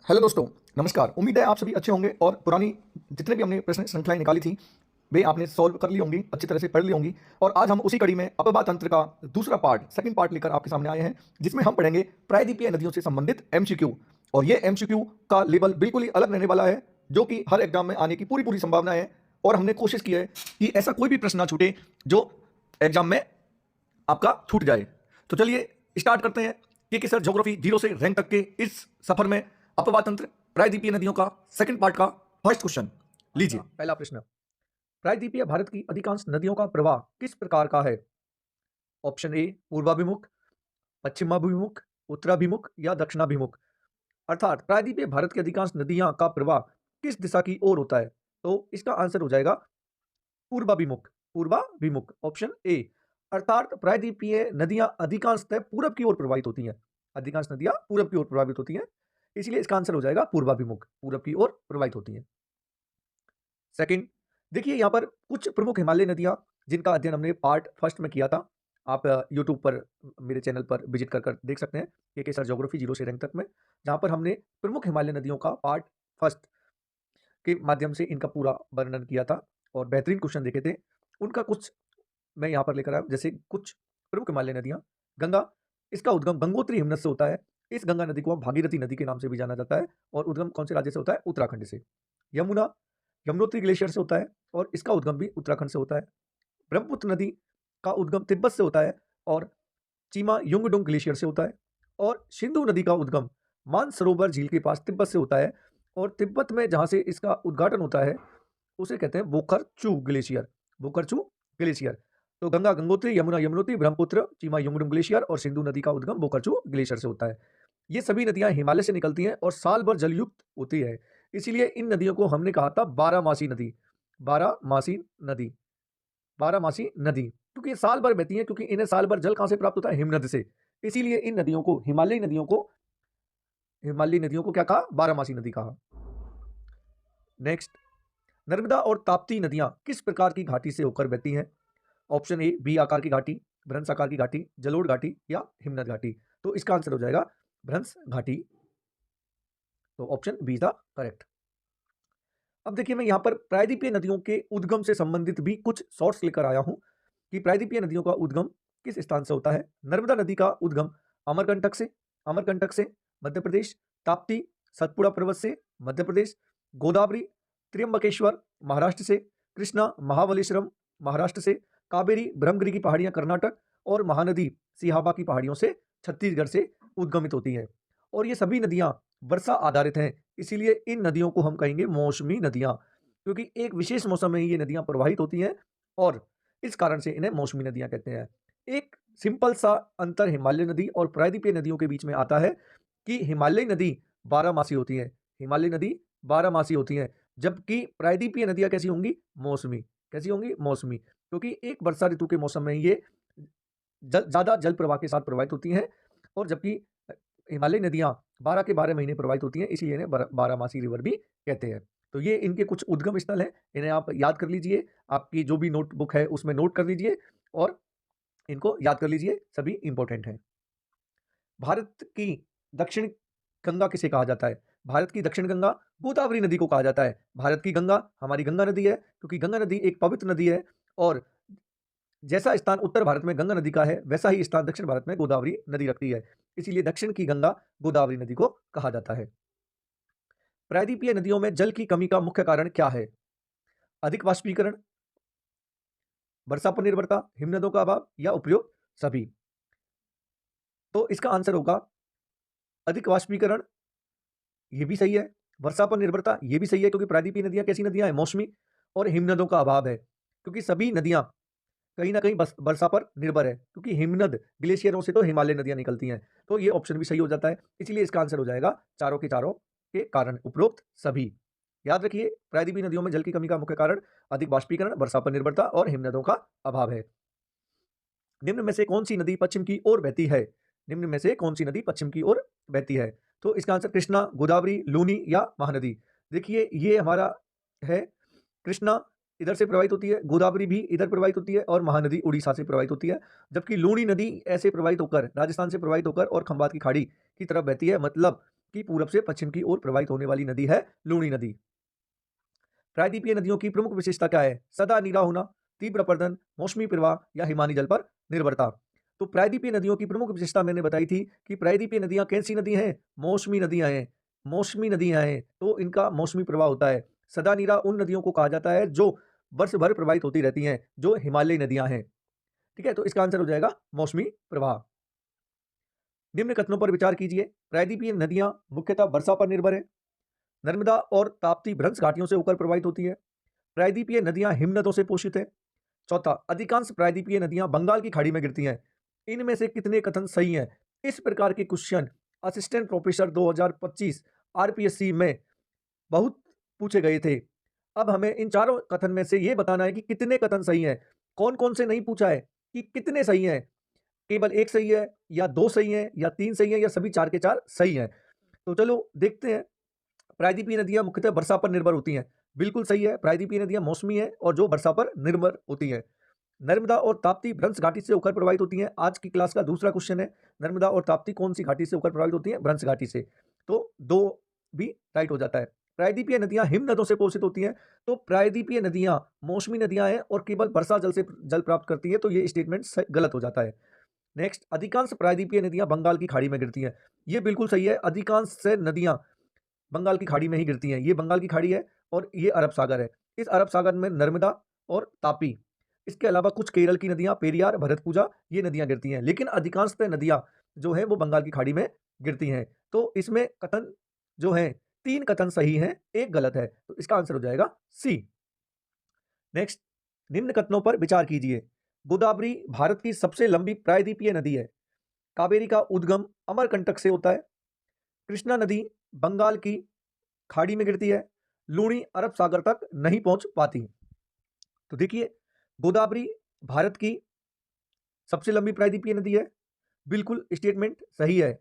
Hello दोस्तों, नमस्कार। उम्मीद है आप सभी अच्छे होंगे और पुरानी जितने भी हमने प्रश्न श्रृंखलाएं निकाली थी वे आपने सॉल्व कर ली होंगी, अच्छी तरह से पढ़ ली होंगी। और आज हम उसी कड़ी में अपवाद तंत्र का दूसरा पार्ट, सेकंड पार्ट लेकर आपके सामने आए हैं, जिसमें हम पढ़ेंगे प्रायद्वीपीय नदियों से संबंधित एमसीक्यू। और ये एमसीक्यू का लेवल बिल्कुल ही अलग रहने वाला है, जो कि हर एग्जाम में आने की पूरी पूरी संभावना है। और हमने कोशिश की है कि ऐसा कोई भी प्रश्न ना छूटे जो एग्जाम में आपका छूट जाए। तो चलिए स्टार्ट करते हैं कि सर ज्योग्राफी 0 से रैंक तक के इस सफर में अपवाद तंत्र प्रायद्वीपीय नदियों का सेकंड पार्ट का फर्स्ट क्वेश्चन लीजिए। पहला प्रश्न, प्रायद्वीपीय भारत की अधिकांश नदियों का प्रवाह किस प्रकार का है? ऑप्शन ए पूर्वाभिमुख, पश्चिमाभिमुख, उत्तराभिमुख या दक्षिणाभिमुख। अर्थात प्रायद्वीपीय भारत की अधिकांश नदियां का प्रवाह किस दिशा की ओर होता है? तो इसका आंसर हो जाएगा पूर्वाभिमुख। पूर्वाभिमुख ऑप्शन ए। अर्थात प्रायद्वीपीय नदियां अधिकांशतः पूरब की ओर प्रवाहित होती हैं। अधिकांश नदियां पूरब की ओर प्रवाहित होती हैं, इसलिए इसका आंसर हो जाएगा पूर्वाभिमुख, पूरब की ओर प्रवाहित होती हैं। सेकंड, देखिए यहां पर कुछ प्रमुख हिमालय नदियां जिनका अध्ययन हमने पार्ट फर्स्ट में किया था, आप यूट्यूब पर मेरे चैनल पर विजिट कर देख सकते हैं कि सर ज्योग्राफी 0 से रैंक तक में, जहां पर हमने प्रमुख हिमालय नदियों का पार्ट फर्स्ट के माध्यम से इनका पूरा वर्णन किया था और बेहतरीन क्वेश्चन देखे थे। उनका कुछ मैं यहाँ पर लेकर आया, जैसे कुछ प्रमुख हिमालय नदियाँ। गंगा, इसका उद्गम गंगोत्री हिमनद से होता है। इस गंगा नदी को हम भागीरथी नदी के नाम से भी जाना जाता है और उद्गम कौन से राज्य से होता है? उत्तराखंड से। यमुना, यमुनोत्री ग्लेशियर से होता है और इसका उद्गम भी उत्तराखंड से होता है। ब्रह्मपुत्र नदी का उद्गम तिब्बत से होता है और चीमा युंगडुंग ग्लेशियर से होता है। और सिंधु नदी का उद्गम मानसरोवर झील के पास तिब्बत से होता है और तिब्बत में जहाँ से इसका उद्घाटन होता है उसे कहते हैं बोखरचू ग्लेशियर। बोखरचू ग्लेशियर। तो गंगा गंगोत्री, यमुना यमुनोत्री, ब्रह्मपुत्र चीमा युंगडुंग ग्लेशियर और सिंधु नदी का उद्गम बोखरचू ग्लेशियर से होता है। ये सभी नदियां हिमालय से निकलती हैं और साल भर जलयुक्त होती है, इसीलिए इन नदियों को हमने कहा था बारहमासी नदी। बारहमासी नदी, बारहमासी नदी, क्योंकि ये साल भर बहती है, क्योंकि इन्हें साल भर जल कहां से प्राप्त होता है? हिमनद से। इसीलिए इन नदियों को, हिमालयी नदियों को क्या कहा? बारहमासी नदी कहा। नेक्स्ट, नर्मदा और ताप्ती नदियां किस प्रकार की घाटी से होकर बहती हैं? ऑप्शन ए बी आकार की घाटी, भ्रंश आकार की घाटी, जलोढ़ घाटी या हिमनद घाटी। तो इसका आंसर हो जाएगा भ्रंश घाटी। तो option B is the correct. अब देखिए मैं यहां पर प्रायद्वीपीय नदियों के उद्गम से संबंधित भी कुछ शॉर्ट्स लेकर आया हूं कि प्रायद्वीपीय नदियों का उद्गम किस स्थान से होता है। नर्मदा नदी का उद्गम अमरकंटक से मध्य प्रदेश, ताप्ती सतपुड़ा पर्वत से मध्य प्रदेश, गोदावरी त्र्यंबकेश्वर महाराष्ट्र से, कृष्णा महाबलेश्वरम महाराष्ट्र से, कावेरी ब्रह्मगिरी की पहाड़ियां कर्नाटक और महानदी सिहाबा की पहाड़ियों से छत्तीसगढ़ से उद्गमित होती हैं। और ये सभी नदियां वर्षा आधारित हैं, इसीलिए इन नदियों को हम कहेंगे मौसमी नदियां, क्योंकि एक विशेष मौसम में ही ये नदियां प्रवाहित होती हैं और इस कारण से इन्हें मौसमी नदियां कहते हैं। एक सिंपल सा अंतर हिमालय नदी और प्रायद्वीपीय नदियों के बीच में आता है कि हिमालयी नदी बारहमासी होती है, हिमालयी नदी बारहमासी होती है, जबकि प्रायद्वीपीय नदियां कैसी होंगी? मौसमी। कैसी होंगी? मौसमी, क्योंकि एक वर्षा ऋतु के मौसम में ये ज्यादा जल प्रवाह के साथ प्रवाहित होती हैं और जबकि हिमालयी नदियां 12 के 12 महीने प्रवाहित होती हैं, इसीलिए इन्हें बारहमासी रिवर भी कहते हैं। तो ये इनके कुछ उद्गम स्थल हैं, इन्हें आप याद कर लीजिए, आपकी जो भी नोटबुक है उसमें नोट कर लीजिए और इनको याद कर लीजिए, सभी इंपॉर्टेंट हैं। भारत की दक्षिण गंगा किसे कहा जाता है? भारत की दक्षिण गंगा गोदावरी नदी को कहा जाता है। भारत की गंगा हमारी गंगा नदी है, क्योंकि गंगा नदी एक पवित्र नदी है और जैसा स्थान उत्तर भारत में गंगा नदी का है वैसा ही स्थान दक्षिण भारत में गोदावरी नदी रखती है, इसीलिए दक्षिण की गंगा गोदावरी नदी को कहा जाता है। प्रायद्वीपीय नदियों में जल की कमी का मुख्य कारण क्या है? अधिक वाष्पीकरण, वर्षा पर निर्भरता, हिमनदों का अभाव या उपयोग सभी। तो इसका आंसर होगा अधिक वाष्पीकरण, ये भी सही है। वर्षा पर निर्भरता, ये भी सही है, क्योंकि प्रायद्वीपीय नदियां कैसी नदियां हैं? मौसमी। और हिमनदों का अभाव है, क्योंकि सभी नदियां कहीं ना कहीं वर्षा पर निर्भर है, क्योंकि हिमनद ग्लेशियरों से तो हिमालय नदियां निकलती हैं। तो ये ऑप्शन भी सही हो जाता है, इसीलिए इसका आंसर हो जाएगा चारों के चारों के कारण उपरोक्त सभी। याद रखिए, प्रायद्वीपीय नदियों में जल की कमी का मुख्य कारण अधिक वाष्पीकरण, वर्षा पर निर्भरता और हिमनदों का अभाव है। निम्न में से कौन सी नदी पश्चिम की ओर बहती है? निम्न में से कौन सी नदी पश्चिम की ओर बहती है? तो इसका आंसर कृष्णा, गोदावरी, लूनी या महानदी। देखिए ये हमारा है, कृष्णा इधर से प्रवाहित होती है, गोदावरी भी इधर प्रवाहित होती है और महानदी उड़ीसा से प्रवाहित होती है, जबकि लूनी नदी ऐसे प्रवाहित होकर राजस्थान से प्रवाहित होकर और खंबात की खाड़ी की तरफ बहती है। मतलब की पूरब से पश्चिम की ओर प्रवाहित होने वाली नदी है लूणी नदी। प्रायद्वीपीय नदियों की प्रमुख विशेषता क्या है? सदा नीरा होना, तीव्र अपर्दन, मौसमी प्रवाह या हिमानी जल पर निर्भरता। तो प्रायद्वीपीय नदियों की प्रमुख विशेषता मैंने बताई थी कि प्रायद्वीपीय नदियां कैसी नदी हैं? मौसमी नदियां हैं। मौसमी नदियां हैं तो इनका मौसमी प्रवाह होता है। सदा नीरा उन नदियों को कहा जाता है जो वर्ष भर प्रवाहित होती रहती हैं, जो हिमालयी नदियां हैं। ठीक है, तो इसका आंसर हो जाएगा मौसमी प्रवाह। निम्न कथनों पर विचार कीजिए। प्रायद्वीपीय नदियां मुख्यतः वर्षा पर निर्भर है। नर्मदा और ताप्ती भ्रंश घाटियों से होकर प्रवाहित होती है। प्रायद्वीपीय नदियां हिमनदों से पोषित है। चौथा, अधिकांश प्रायद्वीपीय नदियां बंगाल की खाड़ी में गिरती हैं। इनमें से कितने कथन सही हैं? इस प्रकार के क्वेश्चन असिस्टेंट प्रोफेसर 2025 आरपीएससी में बहुत पूछे गए थे। अब हमें इन चारों कथन में से ये बताना है कि कितने कथन सही हैं। कौन कौन से नहीं पूछा है कि कितने सही हैं, केवल एक सही है या दो सही है या तीन सही है या सभी चार के चार सही हैं। तो चलो देखते हैं। प्रायद्वीपीय नदियां मुख्यतः वर्षा पर निर्भर होती हैं, बिल्कुल सही है। प्रायद्वीपीय नदियां मौसमी है और जो वर्षा पर निर्भर होती हैं। नर्मदा और ताप्ती भ्रंश घाटी से होकर प्रवाहित होती हैं। आज की क्लास का दूसरा क्वेश्चन है, नर्मदा और ताप्ती कौन सी घाटी से होकर प्रवाहित होती हैं? भ्रंश घाटी से। तो दो भी राइट हो जाता है। प्रायद्वीपीय नदियां हिम नदों से पोषित होती हैं। तो प्रायद्वीपीय नदियां मौसमी नदियां हैं और केवल वर्षा जल से जल प्राप्त करती है, तो ये स्टेटमेंट गलत हो जाता है। नेक्स्ट, अधिकांश प्रायद्वीपीय नदियां बंगाल की खाड़ी में गिरती हैं। ये बिल्कुल सही है। अधिकांश से नदियां बंगाल की खाड़ी में ही गिरती हैं। ये बंगाल की खाड़ी है और ये अरब सागर है। इस अरब सागर में नर्मदा और तापी, इसके अलावा कुछ केरल की नदियां पेरियार, भरतपुजा, ये नदियां गिरती हैं। लेकिन अधिकांशतः नदियां जो है वो बंगाल की खाड़ी में गिरती हैं। तो इसमें कथन जो है, तीन कथन सही हैं, एक गलत है। तो इसका आंसर हो जाएगा सी। नेक्स्ट, निम्न कथनों पर विचार कीजिए। गोदावरी भारत की सबसे लंबी प्रायद्वीपीय नदी है। कावेरी का उद्गम अमरकंटक से होता है। कृष्णा नदी बंगाल की खाड़ी में गिरती है। लूणी अरब सागर तक नहीं पहुंच पाती। तो देखिए, गोदावरी भारत की सबसे लंबी प्रायद्वीपीय नदी है, बिल्कुल स्टेटमेंट सही है।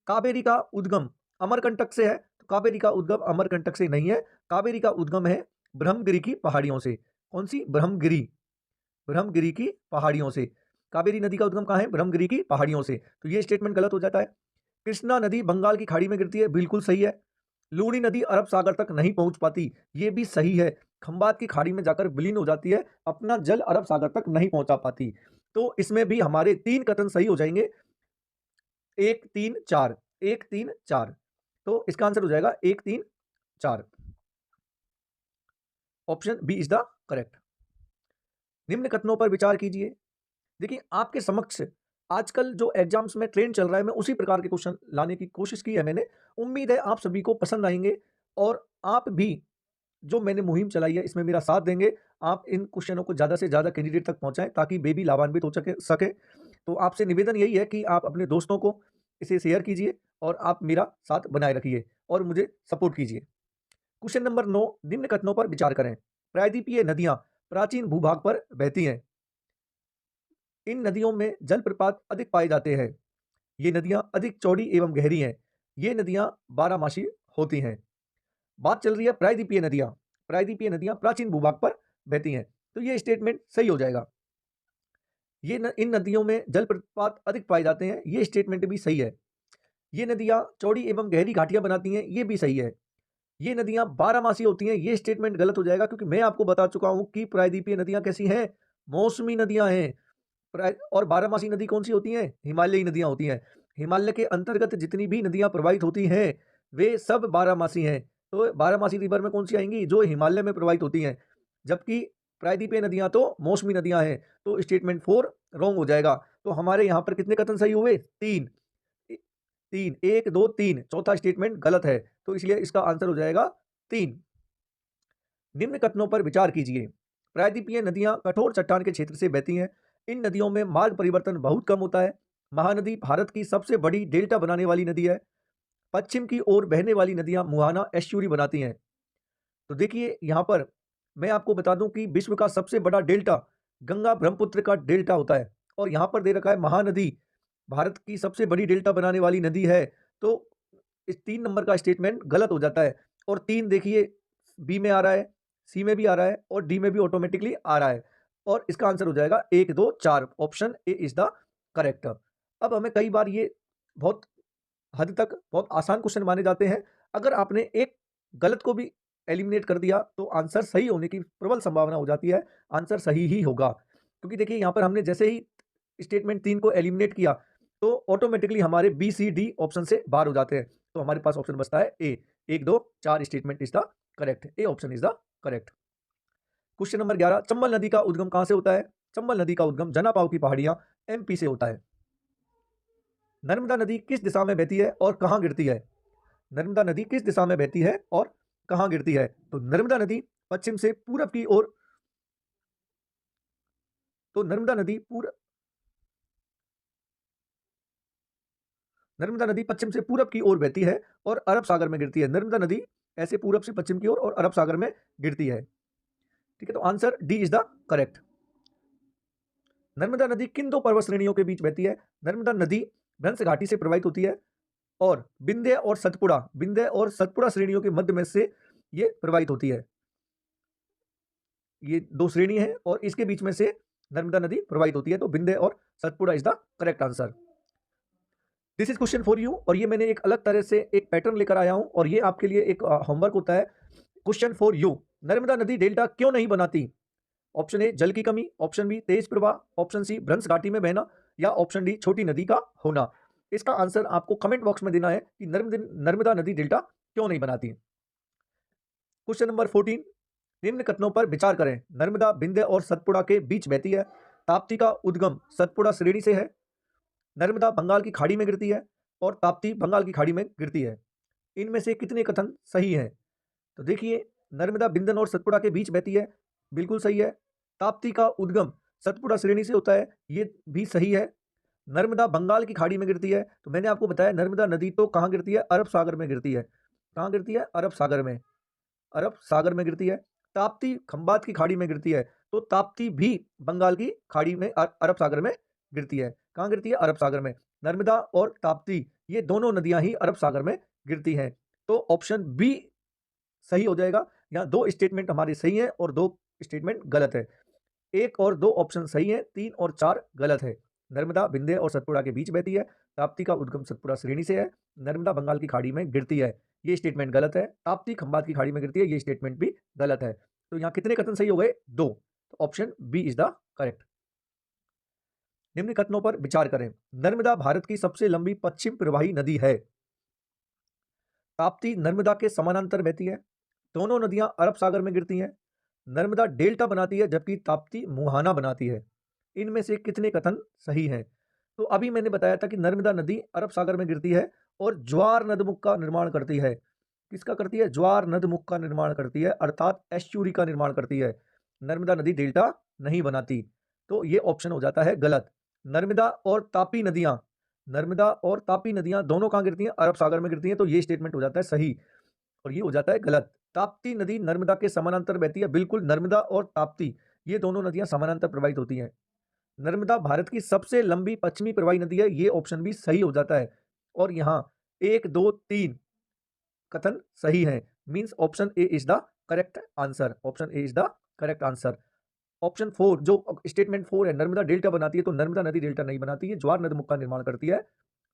कावेरी का उद्गम अमरकंटक से है, तो कावेरी का उद्गम अमरकंटक से नहीं है। कावेरी का उद्गम है ब्रह्मगिरी की पहाड़ियों से। कौन सी? ब्रह्मगिरी, ब्रह्मगिरी की पहाड़ियों से। कावेरी नदी का उद्गम कहां है? ब्रह्मगिरी की पहाड़ियों से। तो ये स्टेटमेंट गलत हो जाता है। कृष्णा नदी बंगाल की खाड़ी में गिरती है, बिल्कुल सही है। लूणी नदी अरब सागर तक नहीं पहुंच पाती, ये भी सही है। खंबात की खाड़ी में जाकर विलीन हो जाती है, अपना जल अरब सागर तक नहीं पहुंचा पाती। तो इसमें भी हमारे तीन कथन सही हो जाएंगे, एक तीन चार, एक तीन चार। तो इसका आंसर हो जाएगा एक तीन चार। Option B is the correct. निम्न कथनों पर विचार कीजिए। देखिए, आपके समक्ष आजकल जो एग्जाम्स में ट्रेंड चल रहा है, मैं उसी प्रकार के क्वेश्चन लाने की कोशिश की है मैंने। उम्मीद है आप सभी को पसंद आएंगे और आप भी जो मैंने मुहिम चलाई है इसमें मेरा साथ देंगे। आप इन क्वेश्चनों को ज़्यादा से ज़्यादा कैंडिडेट तक पहुंचाएं ताकि वे भी लाभान्वित हो सके। तो आपसे निवेदन यही है कि आप अपने दोस्तों को इसे शेयर कीजिए और आप मेरा साथ बनाए रखिए और मुझे सपोर्ट कीजिए। क्वेश्चन नंबर 9, निम्न कथनों पर विचार करें। प्रायद्वीपीय नदियां प्राचीन भूभाग पर बहती हैं। इन नदियों में जलप्रपात अधिक पाए जाते हैं। ये नदियां अधिक चौड़ी एवं गहरी हैं। ये नदियां बारहमासी होती हैं। बात चल रही है प्रायद्वीपीय नदियां। प्रायद्वीपीय नदियां प्राचीन भूभाग पर बहती हैं, तो ये स्टेटमेंट सही हो जाएगा। इन नदियों में जलप्रपात अधिक पाए जाते हैं, ये स्टेटमेंट भी सही है। ये नदियां चौड़ी एवं गहरी घाटियां बनाती हैं, ये भी सही है। ये नदियां बारहमासी होती हैं, ये स्टेटमेंट गलत हो जाएगा क्योंकि मैं आपको बता चुका हूं कि प्रायद्वीपीय नदियां कैसी हैं? मौसमी नदियां हैं। और बारहमासी नदी कौन सी होती हैं? हिमालयी नदियां होती हैं। हिमालय के अंतर्गत जितनी भी नदियां प्रवाहित होती हैं वे सब बारहमासी हैं। तो बारहमासी रिवर में कौन सी आएंगी? जो हिमालय में प्रवाहित होती हैं। जबकि प्रायद्वीपीय नदियां तो मौसमी नदियां हैं। तो स्टेटमेंट 4 रॉन्ग हो जाएगा। तो हमारे यहाँ पर कितने कथन सही हुए? तीन। तीन, एक दो तीन, चौथा स्टेटमेंट गलत है, तो इसलिए इसका आंसर हो जाएगा 3। निम्न कथनों पर विचार कीजिए। प्रायद्वीपीय नदियां कठोर चट्टान के क्षेत्र से बहती हैं। इन नदियों में मार्ग परिवर्तन बहुत कम होता है। महानदी भारत की सबसे बड़ी डेल्टा बनाने वाली नदी है। पश्चिम की ओर बहने वाली नदियां मुहाना एस्चुरी बनाती हैं। तो देखिए, यहाँ पर मैं आपको बता दूं कि विश्व का सबसे बड़ा डेल्टा गंगा ब्रह्मपुत्र का डेल्टा होता है और यहाँ पर दे रखा है महानदी भारत की सबसे बड़ी डेल्टा बनाने वाली नदी है। तो इस 3 नंबर का स्टेटमेंट गलत हो जाता है। और 3 देखिए, बी में आ रहा है, सी में भी आ रहा है और डी में भी ऑटोमेटिकली आ रहा है। और इसका आंसर हो जाएगा 1 2 4। Option A is the correct. अब हमें कई बार ये बहुत हद तक बहुत आसान क्वेश्चन माने जाते हैं। अगर आपने एक गलत को भी एलिमिनेट कर दिया तो आंसर सही होने की प्रबल संभावना हो जाती है, आंसर सही ही होगा। क्योंकि देखिए यहाँ पर हमने जैसे ही स्टेटमेंट 3 को एलिमिनेट किया तो ऑटोमेटिकली हमारे बी सी डी ऑप्शन से बाहर हो जाते हैं, तो हमारे पास ऑप्शन बचता है ए। 1 2 4 statement is the correct, A option is the correct. Question number 11, Chambal नदी का उद्गम कहां से होता है? चंबल नदी का उद्गम जनापाव की पहाड़ियां एमपी से होता है। नर्मदा नदी किस दिशा में बहती है और कहां गिरती है? नर्मदा नदी किस दिशा में बहती है और कहां गिरती है? तो नर्मदा नदी पश्चिम से पूरब की ओर, तो नर्मदा नदी पश्चिम से पूरब की ओर बहती है और अरब सागर में गिरती है। नर्मदा नदी ऐसे पूरब से पश्चिम की ओर और अरब सागर में गिरती है। ठीक है, तो answer D is the correct. Narmada नदी किन दो पर्वत श्रेणियों के बीच बहती है? नर्मदा नदी भ्रंश घाटी से प्रवाहित होती है और विंध्य और सतपुड़ा श्रेणियों के मध्य में से ये प्रवाहित होती है। ये दो श्रेणी है और इसके बीच में से नर्मदा नदी प्रवाहित होती है, तो विंध्य और Satpura is the correct answer. This is question for you, और ये मैंने एक अलग तरह से एक पैटर्न लेकर आया हूं और ये आपके लिए एक होमवर्क होता है। क्वेश्चन फॉर यू, नर्मदा नदी डेल्टा क्यों नहीं बनाती? ऑप्शन ए जल की कमी, ऑप्शन बी तेज प्रवाह, ऑप्शन सी भ्रंश घाटी में बहना, या ऑप्शन डी छोटी नदी का होना। इसका आंसर आपको कमेंट बॉक्स में देना है कि नर्मदा नदी डेल्टा क्यों नहीं बनाती। क्वेश्चन नंबर 14, निम्न कथनों पर विचार करें। नर्मदा विंध्य और सतपुड़ा के बीच बहती है। ताप्ती का उद्गम सतपुड़ा श्रेणी से है। नर्मदा बंगाल की खाड़ी में गिरती है और ताप्ती बंगाल की खाड़ी में गिरती है। इनमें से कितने कथन सही हैं? तो देखिए, नर्मदा बिंदन और सतपुड़ा के बीच बहती है, बिल्कुल सही है। ताप्ती का उद्गम सतपुड़ा श्रेणी से होता है, ये भी सही है। नर्मदा बंगाल की खाड़ी में गिरती है, तो मैंने आपको बताया नर्मदा नदी तो कहाँ गिरती है? अरब सागर में गिरती है। कहाँ गिरती है? अरब सागर में, अरब सागर में गिरती है। ताप्ती खंबात की खाड़ी में गिरती है, तो ताप्ती भी बंगाल की खाड़ी में अरब सागर में गिरती है। कहाँ गिरती है? अरब सागर में। नर्मदा और ताप्ती ये दोनों नदियां ही अरब सागर में गिरती हैं, तो ऑप्शन बी सही हो जाएगा। यहाँ दो स्टेटमेंट हमारे सही है और दो स्टेटमेंट गलत है। एक और दो ऑप्शन सही है, 3 और 4 गलत है। नर्मदा विंध्य और सतपुड़ा के बीच बहती है। ताप्ती का उद्गम सतपुड़ा श्रेणी से है। नर्मदा बंगाल की खाड़ी में गिरती है, ये स्टेटमेंट गलत है। ताप्ती खंबात की खाड़ी में गिरती है, ये स्टेटमेंट भी गलत है। तो यहाँ कितने कथन सही हो गए? 2, तो option B is the correct. निम्न कथनों पर विचार करें। नर्मदा भारत की सबसे लंबी पश्चिम प्रवाही नदी है। ताप्ती नर्मदा के समानांतर बहती है। दोनों नदियां अरब सागर में गिरती हैं। नर्मदा डेल्टा बनाती है जबकि ताप्ती मुहाना बनाती है। इनमें से कितने कथन सही हैं? तो अभी मैंने बताया था कि नर्मदा नदी अरब सागर में गिरती है और ज्वार नदमुख का निर्माण करती है। किसका करती है? ज्वार नदमुख का निर्माण करती है, अर्थात एस्चुरी का निर्माण करती है। नर्मदा नदी डेल्टा नहीं बनाती, तो ये ऑप्शन हो जाता है गलत। नर्मदा और तापी नदियां दोनों कहाँ गिरती हैं? अरब सागर में गिरती हैं, तो ये स्टेटमेंट हो जाता है सही और ये हो जाता है गलत। ताप्ती नदी नर्मदा के समानांतर बहती है, बिल्कुल नर्मदा और ताप्ती ये दोनों नदियां समानांतर प्रवाहित होती हैं। नर्मदा भारत की सबसे लंबी पश्चिमी प्रवाही नदी है, ये ऑप्शन भी सही हो जाता है। और यहाँ 1 2 3 कथन सही है, means option A is the correct answer. Option A is the correct answer. Option 4 जो स्टेटमेंट 4 है, नर्मदा डेल्टा बनाती है, तो नर्मदा नदी डेल्टा नहीं बनाती है, ज्वार नदमुख का निर्माण करती है,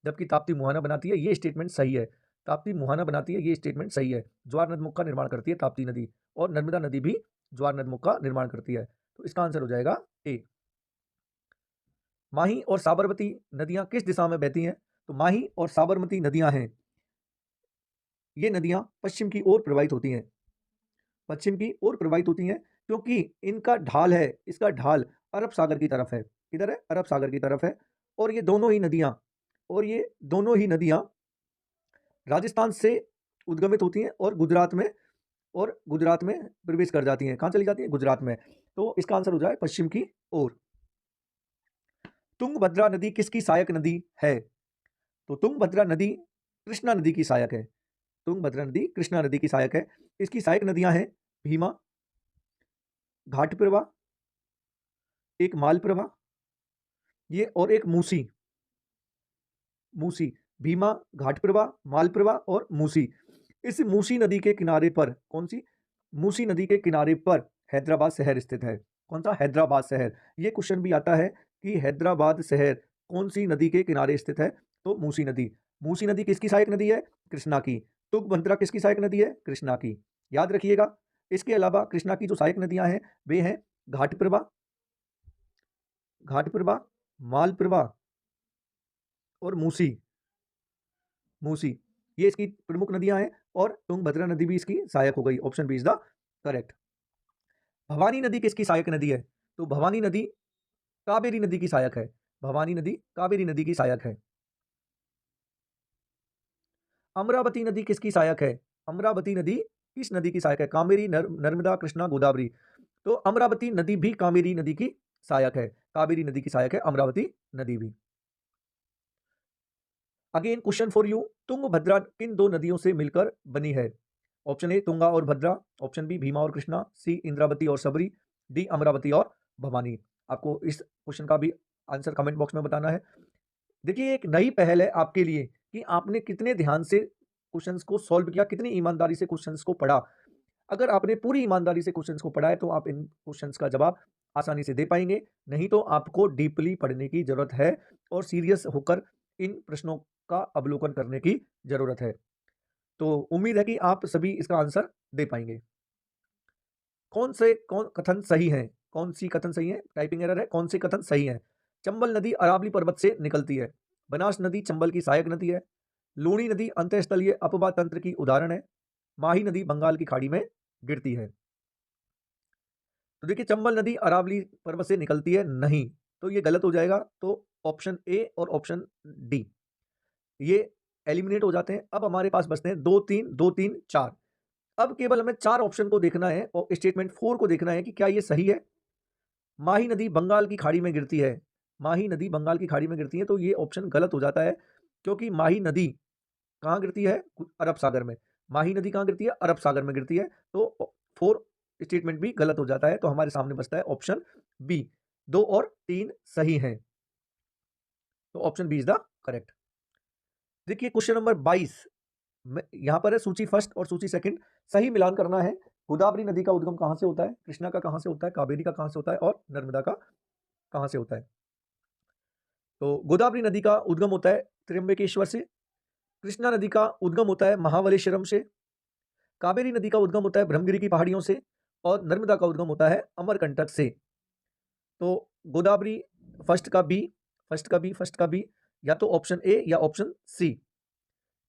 जबकि ताप्ती मुहाना बनाती है, ये स्टेटमेंट सही है। ताप्ती मुहाना बनाती है, ये स्टेटमेंट सही है। ज्वार नदमुख का निर्माण करती है ताप्ती नदी, और नर्मदा नदी भी ज्वार नदमुख का निर्माण करती है, तो इसका आंसर हो जाएगा ए। माही और साबरमती नदियां किस दिशा में बहती हैं? तो माही और साबरमती नदियां हैं, ये नदियां पश्चिम की ओर प्रवाहित होती हैं, पश्चिम की ओर प्रवाहित होती हैं, क्योंकि इनका ढाल है, इसका ढाल अरब सागर की तरफ है। किधर है? अरब सागर की तरफ है। और ये दोनों ही नदियां राजस्थान से उद्गमित होती हैं और गुजरात में प्रवेश कर जाती हैं। कहाँ चली जाती हैं? गुजरात में। तो इसका आंसर हो जाए पश्चिम की ओर। तुंगभद्रा नदी किसकी सहायक नदी है? तो तुंगभद्रा नदी कृष्णा नदी की सहायक है। तुंगभद्रा नदी कृष्णा नदी की सहायक है। इसकी सहायक नदियां हैं भीमा, घाटप्रभा, एक मालप्रभा, ये और एक मूसी। भीमा, घाटप्रभा, मालप्रभा और मूसी। इस मूसी नदी के किनारे पर, कौन सी? मूसी नदी के किनारे पर हैदराबाद शहर स्थित है। कौन सा? हैदराबाद शहर। ये क्वेश्चन भी आता है कि हैदराबाद शहर कौन सी नदी के किनारे स्थित है? तो मूसी नदी। मूसी नदी किसकी सहायक नदी है? कृष्णा की। तुंगभद्रा किसकी सहायक नदी है? कृष्णा की। याद रखिएगा। इसके अलावा कृष्णा की जो सहायक नदियां हैं वे हैं घाटप्रभा, घाटप्रभा, मालप्रभा और मूसी, मूसी। ये इसकी प्रमुख नदियां हैं और तुंगभद्रा नदी भी इसकी सहायक हो गई। Option B is the correct. भवानी नदी किसकी सहायक नदी है? तो भवानी नदी कावेरी नदी की सहायक है। भवानी नदी कावेरी नदी की सहायक है। अमरावती नदी किसकी सहायक है? अमरावती नदी किस नदी की सहायक है? कावेरी, नर्मदा, कृष्णा, गोदावरी। तो अमरावती नदी भी कावेरी नदी की सहायक है। कावेरी नदी की सहायक है अमरावती नदी भी। Again question for you, Tungabhadra किन दो नदियों से मिलकर बनी है? ऑप्शन ए तुंगा और भद्रा, ऑप्शन बी भीमा और कृष्णा, सी इंद्रावती और सबरी, डी अमरावती और भवानी। आपको इस क्वेश्चन का भी आंसर कमेंट बॉक्स में बताना है। देखिए एक नई पहल है आपके लिए कि आपने कितने ध्यान से क्वेश्चंस को सॉल्व किया, कितनी ईमानदारी से क्वेश्चंस को पढ़ा। अगर आपने पूरी ईमानदारी से क्वेश्चंस को पढ़ा है तो आप इन क्वेश्चंस का जवाब आसानी से दे पाएंगे, नहीं तो आपको डीपली पढ़ने की जरूरत है और सीरियस होकर इन प्रश्नों का अवलोकन करने की जरूरत है। तो उम्मीद है कि आप सभी इसका आंसर दे पाएंगे। कौन कथन सही है? कौन सी कथन सही है? टाइपिंग एरर है। कौन सी कथन सही है? चंबल नदी अरावली पर्वत से निकलती है। बनास नदी चंबल की सहायक नदी है। लूणी नदी अंतःस्थलीय अपवाह तंत्र की उदाहरण है। माही नदी बंगाल की खाड़ी में गिरती है। तो देखिए चंबल नदी अरावली पर्वत से निकलती है नहीं, तो ये गलत हो जाएगा। तो ऑप्शन ए और ऑप्शन डी ये एलिमिनेट हो जाते हैं। अब हमारे पास बचते हैं 2 3 2 3 4। अब केवल हमें 4 ऑप्शन को देखना है और स्टेटमेंट 4 को देखना है कि क्या ये सही है। माही नदी बंगाल की खाड़ी में गिरती है। माही नदी बंगाल की खाड़ी में गिरती है, तो ये ऑप्शन गलत हो जाता है क्योंकि माही नदी कहाँ गिरती है? अरब सागर में। माही नदी कहाँ गिरती है? अरब सागर में गिरती है। तो 4 स्टेटमेंट भी गलत हो जाता है। तो हमारे सामने बचता है ऑप्शन बी। 2 और 3 सही हैं, तो option B is the correct. देखिए क्वेश्चन नंबर 22 यहां पर है सूची फर्स्ट और सूची सेकंड। सही मिलान करना है। गोदावरी नदी का उद्गम कहां से होता है? कृष्णा का कहां से होता है? कावेरी का कहां से होता है? और नर्मदा का कहां से होता है? तो गोदावरी नदी का उद्गम होता है त्र्यंबकेश्वर से। कृष्णा नदी का उद्गम होता है महाबलेश्वरम से। कावेरी नदी का उद्गम होता है ब्रह्मगिरी की पहाड़ियों से। और नर्मदा का उद्गम होता है अमरकंटक से। तो गोदावरी फर्स्ट का बी, फर्स्ट का बी, फर्स्ट का बी, या तो ऑप्शन ए या ऑप्शन सी।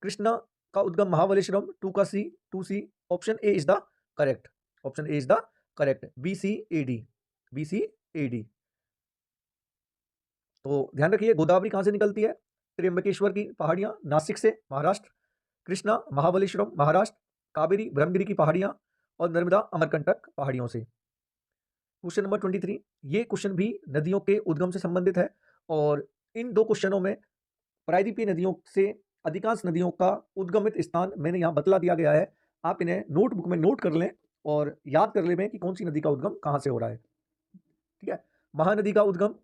कृष्णा का उद्गम महाबलेश्वरम, 2 का C, 2 C. Option A is the correct. Option A is the correct. B C A D, B C A D. तो ध्यान रखिए गोदावरी कहां से निकलती है? त्र्यंबकेश्वर की पहाड़ियां नासिक से महाराष्ट्र। कृष्णा महाबलेश्वरम महाराष्ट्र। कावेरी ब्रह्मगिरी की पहाड़ियां। और नर्मदा अमरकंटक पहाड़ियों से। क्वेश्चन नंबर 23, ये क्वेश्चन भी नदियों के उद्गम से संबंधित है और इन दो क्वेश्चनों में प्रायद्वीपीय नदियों से अधिकांश नदियों का उद्गमित स्थान मैंने यहाँ बतला दिया गया है। आप इन्हें नोटबुक में नोट कर लें और याद कर लें कि कौन सी नदी का उद्गम कहाँ से हो रहा है। ठीक है। महानदी का उद्गम,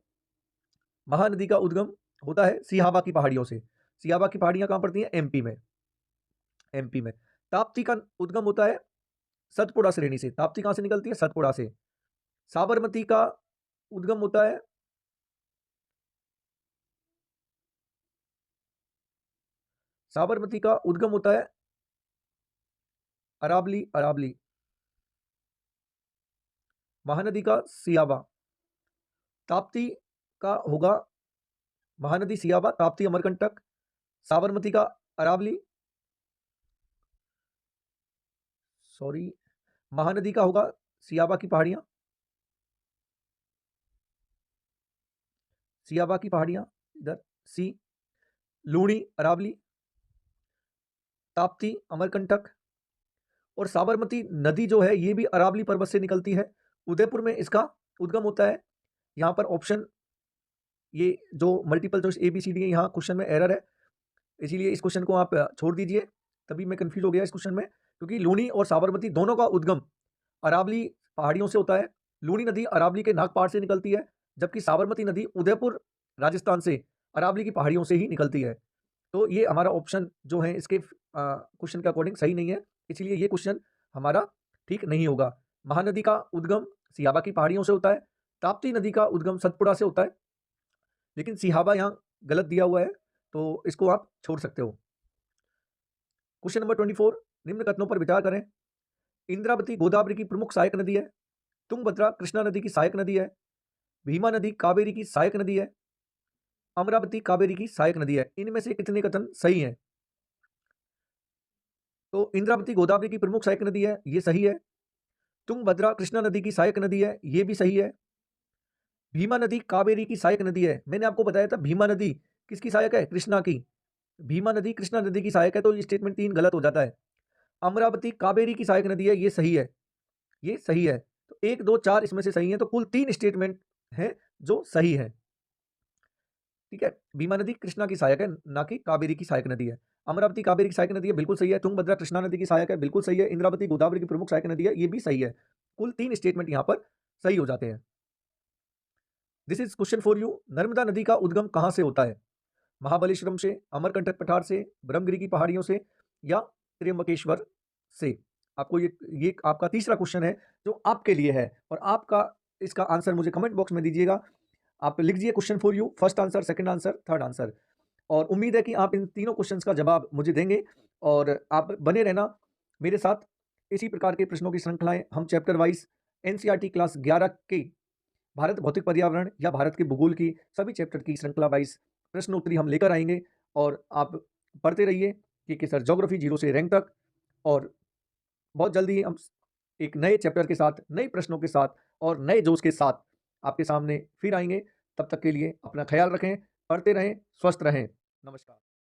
महानदी का उद्गम होता है सिहाबा की पहाड़ियों से। सिहाबा की पहाड़ियां कहाँ पड़ती हैं? एमपी में, एमपी में। ताप्ती का उद्गम होता है सतपुड़ा श्रेणी से। ताप्ती कहाँ से निकलती है? सतपुड़ा से। साबरमती का उद्गम होता है साबरमती का उद्गम होता है अरावली, अरावली। महानदी का सियाबा। ताप्ती का होगा महानदी सियाबा, ताप्ती अमरकंटक। साबरमती का अरावली, सॉरी, महानदी का होगा सियाबा की पहाड़ियां, सियाबा की पहाड़ियां इधर सी। लूणी अरावली, ताप्ती अमरकंटक। और साबरमती नदी जो है ये भी अरावली पर्वत से निकलती है। उदयपुर में इसका उद्गम होता है। यहाँ पर ऑप्शन ये जो multiple choice A B C D है, यहाँ क्वेश्चन में एरर है, इसीलिए इस क्वेश्चन को आप छोड़ दीजिए। तभी मैं कंफ्यूज हो गया इस क्वेश्चन में, क्योंकि लूणी और साबरमती दोनों का उद्गम अरावली पहाड़ियों से होता है। लूणी नदी अरावली के नागपाड़ से निकलती है, जबकि साबरमती नदी उदयपुर राजस्थान से अरावली की पहाड़ियों से ही निकलती है। तो ये हमारा ऑप्शन जो है इसके क्वेश्चन के अकॉर्डिंग सही नहीं है, इसलिए ये क्वेश्चन हमारा ठीक नहीं होगा। महानदी का उद्गम सिहाबा की पहाड़ियों से होता है। ताप्ती नदी का उद्गम सतपुड़ा से होता है, लेकिन सिहाबा यहाँ गलत दिया हुआ है। तो इसको आप छोड़ सकते हो। क्वेश्चन नंबर 24, निम्न कथनों पर विचार करें। इंद्रावती गोदावरी की प्रमुख सहायक नदी है, तुंगभद्रा कृष्णा नदी की सहायक नदी है, भीमा नदी कावेरी की सहायक नदी है, अमरावती कावेरी की सहायक नदी है। इनमें से कितने कथन सही हैं? तो इंद्रावती गोदावरी की प्रमुख सहायक नदी है, ये सही है। तुंगभद्रा कृष्णा नदी की सहायक नदी है, ये भी सही है। भीमा नदी कावेरी की सहायक नदी है, मैंने आपको बताया था भीमा नदी किसकी सहायक है? कृष्णा की। भीमा नदी कृष्णा नदी की सहायक है, तो ये स्टेटमेंट 3 गलत हो जाता है। अमरावती कावेरी की सहायक नदी है, ये सही है, ये सही है। तो 1 2 4 इसमें से सही है, तो कुल 3 स्टेटमेंट हैं जो सही है। ठीक है, भीमा नदी कृष्णा की सहायक है, ना कि कावेरी की सहायक नदी है। अमरावती कावेरी की सहायक नदी है, बिल्कुल सही है। तुंगभद्रा कृष्णा नदी की सहायक है, बिल्कुल सही है। इंद्रावती गोदावरी की प्रमुख सहायक नदी है, ये भी सही है। कुल 3 स्टेटमेंट यहाँ पर सही हो जाते हैं। This is question for you. Narmada नदी का उद्गम कहाँ से होता है? महाबलेश्वरम से, अमरकंटक पठार से, ब्रह्मगिरी की पहाड़ियों से, या त्र्यंबकेश्वर से? आपको ये आपका तीसरा क्वेश्चन है जो आपके लिए है, और आपका इसका आंसर मुझे कमेंट बॉक्स में दीजिएगा। आप लिख दीजिए question for you, first answer, second answer, third answer. और उम्मीद है कि आप इन तीनों क्वेश्चंस का जवाब मुझे देंगे, और आप बने रहना मेरे साथ। इसी प्रकार के प्रश्नों की श्रृंखलाएं हम चैप्टर वाइज एनसीईआरटी क्लास 11 के भारत भौतिक पर्यावरण या भारत के भूगोल की सभी चैप्टर की श्रृंखला वाइज प्रश्न उत्तरी हम लेकर आएंगे, और आप पढ़ते रहिए कि सर ज्योग्राफी 0 से रैंक तक। और बहुत जल्दी ही हम एक नए चैप्टर के साथ, नए प्रश्नों के साथ और नए जोश के साथ आपके सामने फिर आएंगे। तब तक के लिए अपना ख्याल रखें, पढ़ते रहें, स्वस्थ रहें। नमस्कार।